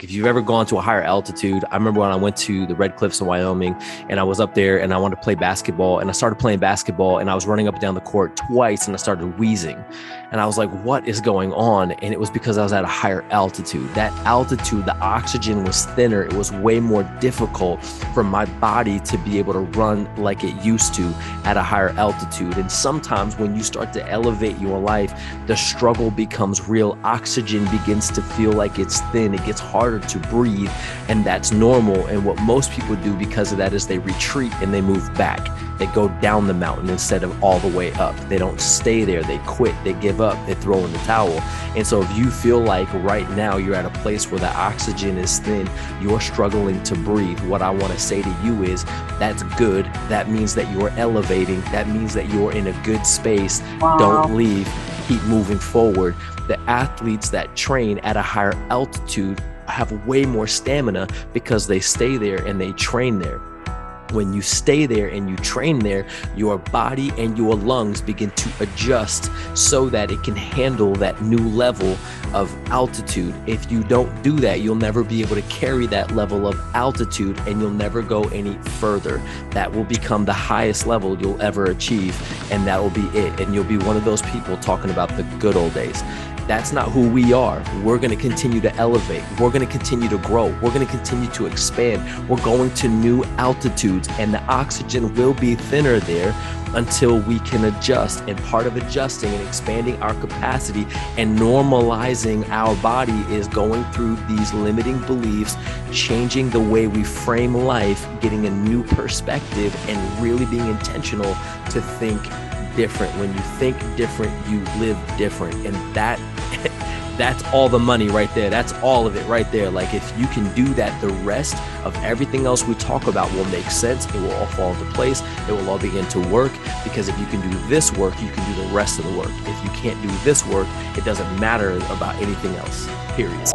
If you've ever gone to a higher altitude, I remember when I went to the Red Cliffs of Wyoming and I was up there and I wanted to play basketball, and I started playing basketball and I was running up and down the court twice and I started wheezing. And I was like, what is going on? And it was because I was at a higher altitude. That altitude, the oxygen was thinner. It was way more difficult for my body to be able to run like it used to at a higher altitude. And sometimes when you start to elevate your life, the struggle becomes real. Oxygen begins to feel like it's thin. It gets harder to breathe, and that's normal. And what most people do because of that is they retreat and they move back. They go down the mountain instead of all the way up. They don't stay there. They quit. They give up. They throw in the towel. And so if you feel like right now you're at a place where the oxygen is thin, you're struggling to breathe, what I want to say to you is that's good. That means that you're elevating. That means that you're in a good space. Wow. Don't leave. Keep moving forward. The athletes that train at a higher altitude have way more stamina because they stay there and they train there. When you stay there and you train there, your body and your lungs begin to adjust so that it can handle that new level of altitude. If you don't do that, you'll never be able to carry that level of altitude and you'll never go any further. That will become the highest level you'll ever achieve, and that will be it. And you'll be one of those people talking about the good old days. That's not who we are. We're going to continue to elevate. We're going to continue to grow. We're going to continue to expand. We're going to new altitudes, and the oxygen will be thinner there until we can adjust. And part of adjusting and expanding our capacity and normalizing our body is going through these limiting beliefs, changing the way we frame life, getting a new perspective, and really being intentional to think different. When you think different, you live different. And that's all the money right there. That's all of it right there. Like, if you can do that, the rest of everything else we talk about will make sense. It will all fall into place. It will all begin to work, because if you can do this work, you can do the rest of the work. If you can't do this work, it doesn't matter about anything else, period.